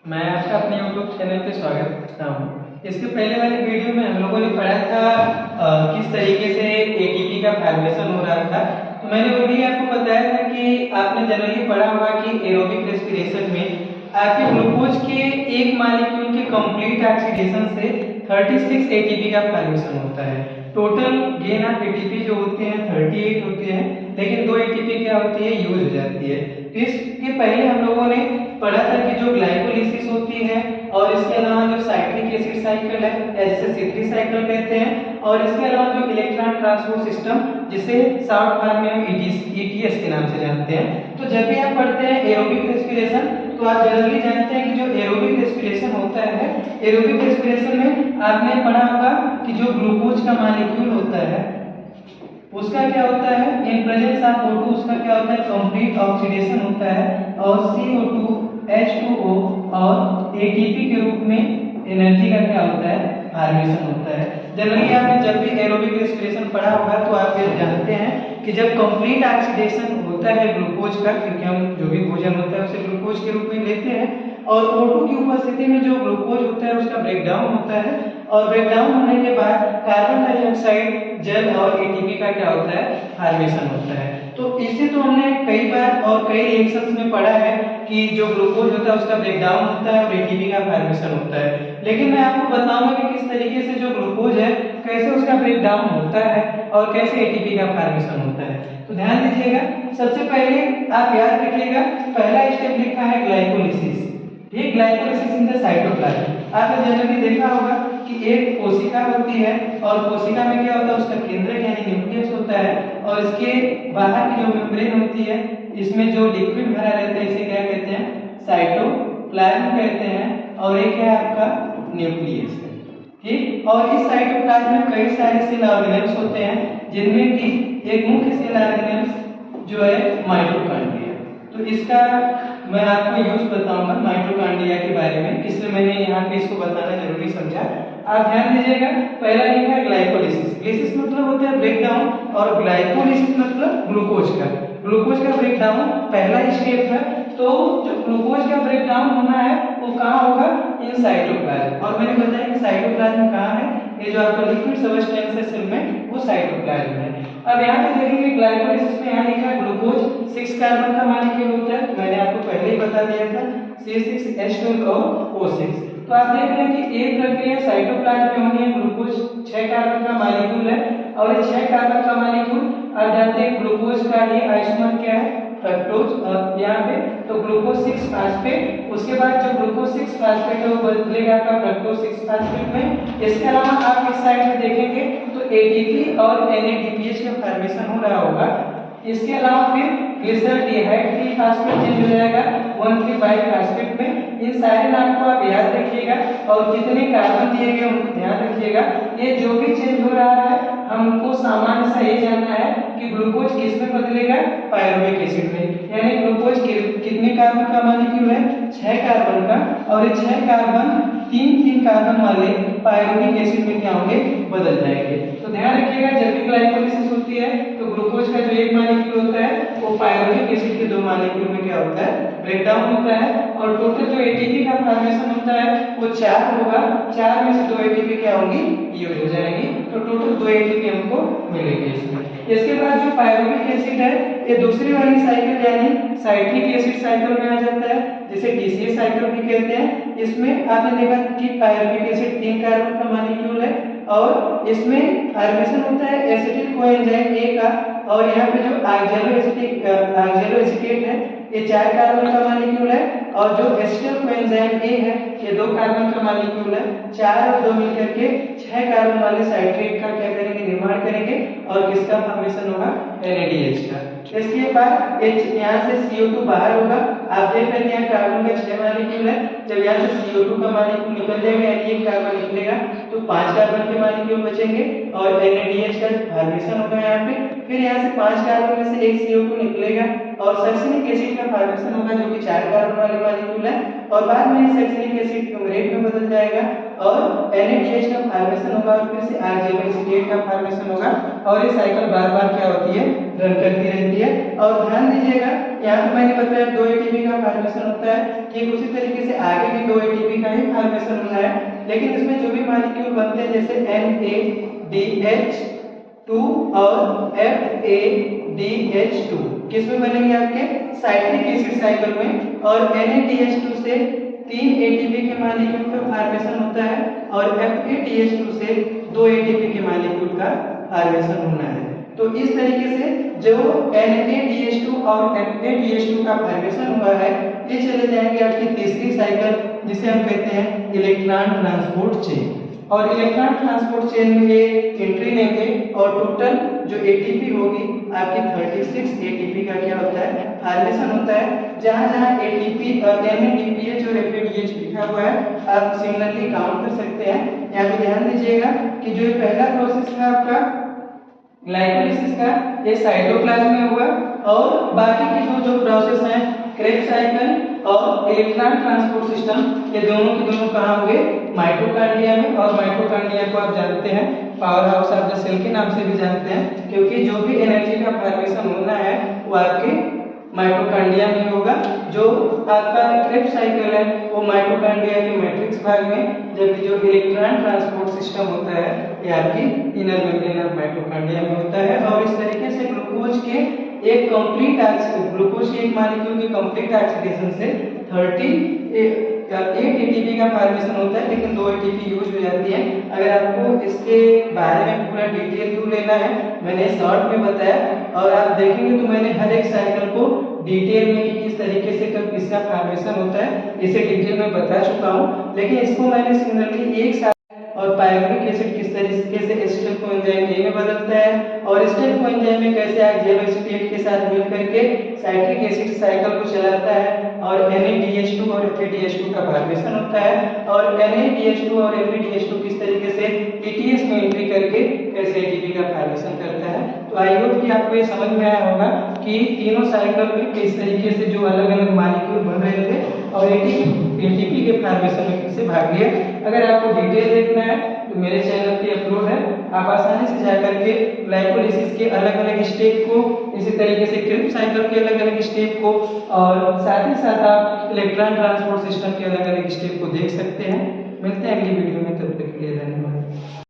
मैं आपका अपने YouTube चैनल पे स्वागत करता हूँ। इसके पहले वाले वीडियो में हम लोगों ने पढ़ा था किस तरीके से एटीपी का फॉर्मेशन हो रहा था। तो मैंने वो भी आपको बताया था कि आपने जनरली पढ़ा होगा कि एरोबिक रेस्पिरेशन में आपके ग्लूकोज के एक मॉलिक्यूल के कंप्लीट ऑक्सीडेशन से 36 एटीपी का फॉर्मेशन होता है। टोटल गेन ऑफ एटीपी जो होते हैं 38 होते हैं, लेकिन 2 एटीपी क्या होती है यूज हो जाती है। इसके पहले हम लोगों ने पढ़ा था कि जो ग्लाइकोलिसिस होती है और इसके अलावा जो साइक्लिक एसिड साइकिल है जिसे C3 साइकिल कहते हैं, और इसके अलावा जो इलेक्ट्रॉन ट्रांसपोर्ट सिस्टम जिसे शॉर्ट फॉर्म में हम ETS के नाम से जानते हैं। तो जब भी आप पढ़ते हैं एरोबिक रेस्पिरेशन तो आप जनरली जानते हैं कि जो एरोबिक रेस्पिरेशन होता है, एरोबिक रेस्पिरेशन में आपने पढ़ा होगा कि जो ग्लूकोज का मॉलिक्यूल होता है उसका क्या होता है, इन प्रेजेंस ऑफ O2 उसका क्या होता है, कंप्लीट ऑक्सीडेशन होता है और CO2 H2O और ATP के रूप में एनर्जी का क्या होता है, फॉर्मेशन होता है। जनरली आपने जब भी एरोबिक रेस्पिरेशन पढ़ा होगा तो आप ये जानते हैं कि जब कंप्लीट ऑक्सीडेशन होता है ग्लूकोज का, क्योंकि हम जो भी भोजन होता है उसे ग्लूकोज के रूप में लेते हैं, और O2 की उपस्थिति में जो ग्लूकोज होता है उसका ब्रेकडाउन होता है, और ब्रेकडाउन होने के बाद कार्बन डाइऑक्साइड, जल और एटीपी का क्या होता है, फॉर्मेशन होता है। तो इसे तो हमने कई बार और कई रिएक्शंस में पढ़ा है कि जो ग्लूकोज होता है उसका ब्रेकडाउन होता है और एटीपी का फॉर्मेशन होता है। लेकिन मैं आपको बताऊंगा कि किस तरीके से जो ग्लूकोज है कैसे उसका ब्रेकडाउन होता है और कैसे एटीपी का फॉर्मेशन होता है। तो ध्यान दीजिएगा, सबसे पहले आप याद रखिएगा पहला स्टेप लिखा है ग्लाइकोलिसिस। ठीक, ग्लाइकोलिसिस इन द साइटोप्लाज्म। आपने जनरली देखा होगा कि एक कोशिका होती है और कोशिका में क्या होता है, उसका केंद्रक यानी न्यूक्लियस होता है, और इसके बाहर की जो मेम्ब्रेन होती है इसमें जो लिक्विड भरा रहता है इसे क्या कहते हैं, साइटोप्लाज्म कहते हैं, और एक है आपका न्यूक्लियस है। ठीक, और इस साइटोप्लाज्म में कई सारे सेल ऑर्गेनेल्स होते हैं जिनमें की एक मुख्य सेल ऑर्गेनेल्स जो है माइटोकॉन्ड्रिया। तो इसका मैं आपको यूज बताऊंगा माइटोकॉन्ड्रिया के बारे में, इसलिए मैंने यहाँ पे इसको बताना जरूरी समझा। आप ध्यान दीजिएगा, पहला लिखा है ग्लाइकोलिसिस। ग्लिसिस मतलब होता है ब्रेकडाउन और ग्लाइकोलिसिस मतलब ग्लूकोज का, ग्लूकोज का ब्रेकडाउन पहला स्टेप है। तो जो ग्लूकोज का ब्रेकडाउन होना है वो कहाँ होगा, इन साइटोप्लाज्म। और मैंने बताया कि साइटोप्लाज्म कहाँ है, ये जो आपका लिक्विड सबस्टेंस है सेल में वो साइटोप्लाज्म है। अब यहाँ पे देखेंगे ग्लाइकोलिसिस में यहाँ लिखा है ग्लूकोज 6 कार्बन का मॉलिक्यूल होता है, तो मैंने आपको पहले ही बता दिया था C6H12 और O6। तो आप देख रहे हैं कि एक प्रक्रिया साइटोप्लाज्म में होनी है, ग्लूकोज 6 कार्बन का मॉलिक्यूल है, और ये 6 कार्बन का मॉलिक्यूल आप जानते हैं ग्लूकोज का ये आइसोमर क्या है, फ्रक्टोज यहाँ पे, तो ग्लूकोज 6 फास्फेट। उसके बाद जो ग्लूकोज 6 फास्फेट है वो बदलेगा आपका फ्रक्टोज 6 फास्फेट में। इसके अलावा आप इस साइड में देखेंगे तो एटीपी और NADPH का फॉर्मेशन हो रहा होगा। इसके अलावा फिर ग्लिसरॉल्डिहाइड 3 फास्फेट चेंज हो जाएगा 1,3 बाइफास्फेट में। इन सारे नाम को आप याद रखिएगा और कितने कार्बन दिए गए उनको ध्यान रखिएगा। ये जो भी चेंज हो रहा है हमको सामान्य सा ये जानना है कि ग्लूकोज किस में बदलेगा, पायरुविक एसिड में। यानी ग्लूकोज कितने कार्बन का मॉलिक्यूल है, 6 कार्बन का, और ये 6 कार्बन 3 कार्बन वाले पायरुविक एसिड में क्या होंगे, बदल जाएंगे। तो ध्यान रखिएगा जब भी ग्लाइकोलिसिस होती है तो ग्लूकोज का जो एक मॉलिक्यूल होता है वो पायरुविक एसिड के 2 मॉलिक्यूल में क्या होता है, ब्रेकडाउन होता है, और टोटल जो एटीपी का फॉर्मेशन होता है वो 4 होगा। 4 में से 2 एटीपी क्या होंगी, यूज हो जाएंगी, तो टोटल 2 एटीपी हमको मिलेंगे इसमें। इसके बाद जो पायरुविक एसिड है ये दूसरी वाली साइकिल यानी साइक्लिक एसिड साइकिल में आ जाता है, जिसे TCA साइकिल भी कहते हैं। इसमें आपने देखा कि पायरुविक एसिड 3 कार्बन का मॉलिक्यूल है, और इसमें फॉर्मेशन होता है एसिटिल कोएंजाइम A का, और यहाँ पे जो ऑक्सैलो एसीटेट है ये 4 कार्बन का मॉलिक्यूल है, और जो एसिटिल कोएंजाइम A है ये 2 कार्बन का मॉलिक्यूल है। 4 और 2 मिलकर के 6 कार्बन वाले साइट्रेट का क्या करेंगे, निर्माण करेंगे, और किसका फॉर्मेशन होगा, NADH का। इसके बाद यहाँ से CO2 बाहर होगा। आप देख रहे हैं यहाँ कार्बन का 6 मॉलिक्यूल है, जब यहाँ से CO2 का मॉलिक्यूल निकल जाएगा यानी एक कार्बन निकलेगा तो 5 कार्बन के मॉलिक्यूल बचेंगे और NADH का फॉर्मेशन होगा यहाँ पे। फिर यहाँ से 5 कार्बन में से एक CO2 निकलेगा और सक्सिनिक एसिड का फॉर्मेशन होगा जो कि 4 कार्बन वाले मॉलिक्यूल है, और बाद में सक्सिनिक एसिड क्यूमरेट में बदल जाएगा और NADH का फॉर्मेशन होगा, और फिर से ऑक्सैलो एसीटेट का फॉर्मेशन होगा, और ये साइकिल बार-बार क्या होती है, रन करती रहती है। और ध्यान दीजिएगा यहाँ पे मैंने बताया 2 एटीपी का फॉर्मेशन होता है, ठीक उसी तरीके से आगे भी भी 2 एटीपी का ही फॉर्मेशन होना है, लेकिन इसमें जो भी मॉलिक्यूल बनते हैं जैसे NADH2 और FADH2 किस में बनेंगे आपके साइक्लिक एसिड साइकिल में, और NADH2 से 3 एटीपी के मॉलिक्यूल का फॉर्मेशन होता है और FADH2 से 2 एटीपी के मॉलिक्यूल का फॉर्मेशन होना है। तो इस तरीके से जो NADH2 और FADH2 का फॉर्मेशन हुआ है ये चले जाएंगे आपकी तीसरी साइकिल जिसे हम कहते हैं इलेक्ट्रॉन ट्रांसपोर्ट चेन, और इलेक्ट्रॉन ट्रांसपोर्ट चेन में ये एंट्री लेंगे और टोटल जो एटीपी होगी आपकी 36 एटीपी का क्या होता है फॉर्मेशन होता है। जहां जहां एटीपी NADPH और FADH लिखा हुआ है आप सिमिलरली काउंट कर सकते हैं। यहाँ पे ध्यान दीजिएगा कि जो पहला प्रोसेस है आपका ग्लाइकोलाइसिस का ये साइटोप्लाज्म में हुआ, और बाकी के जो प्रोसेस हैं क्रेब्स साइकिल और इलेक्ट्रॉन ट्रांसपोर्ट सिस्टम ये दोनों के दोनों कहाँ हुए माइटोकॉन्ड्रिया में, और माइटोकॉन्ड्रिया को आप जानते हैं powerhouse of the cell के नाम से भी जानते हैं, क्योंकि जो भी एनर्जी का फॉर्मेशन होना है वो आपके माइटोकॉन्ड्रिया में होगा। जो आपका क्रेब्स साइकिल है वो माइटोकॉन्ड्रिया के मैट्रिक्स भाग में, जबकि जो इलेक्ट्रॉन ट्रांसपोर्ट सिस्टम होता है ये आपकी इनर मेम्ब्रेन ऑफ माइटोकॉन्ड्रिया में होता है। और इस तरीके से ग्लूकोज के एक कंप्लीट ग्लूकोज के एक मॉलिक्यूल के कंप्लीट ऑक्सीडेशन से 8 एटीपी का फॉर्मेशन होता है, लेकिन 2 एटीपी यूज हो जाती है। अगर आपको इसके बारे में पूरा डिटेल व्यू लेना है मैंने शॉर्ट में बताया, और आप देखेंगे तो मैंने हर एक साइकिल को डिटेल में कि किस तरीके से कब किसका फॉर्मेशन होता है इसे डिटेल में बता चुका हूँ। लेकिन इसको मैंने सिमिलरली एक साथ और पायरुविक एसिड किस तरीके से एसिटल कोएंजाइम ए में बदलता है और एसिटल कोएंजाइम में कैसे ऑक्जेलो एसिटेट के साथ मिल करके साइक्लिक एसिड साइकिल को चलाता है, और NADH2 और FADH2 का फॉर्मेशन होता है, और NADH2 और FADH2 किस तरीके से ETS में एंट्री करके कैसे ATP का फॉर्मेशन करता है। तो आई होप कि आपको ये समझ में आया होगा कि तीनों साइकिल में किस तरीके से जो अलग अलग मॉलिक्यूल बन रहे थे और ATP के फॉर्मेशन में किससे भाग लिया। अगर आपको डिटेल देखना है तो मेरे चैनल पे अपलोड है, आप आसानी से जाकर के ग्लाइकोलाइसिस के अलग अलग स्टेप को, इसी तरीके से क्रेब्स साइकिल के अलग अलग स्टेप को, और साथ ही साथ आप इलेक्ट्रॉन ट्रांसपोर्ट सिस्टम के अलग अलग स्टेप को देख सकते हैं। मिलते हैं अगली वीडियो में, तब तक के लिए धन्यवाद।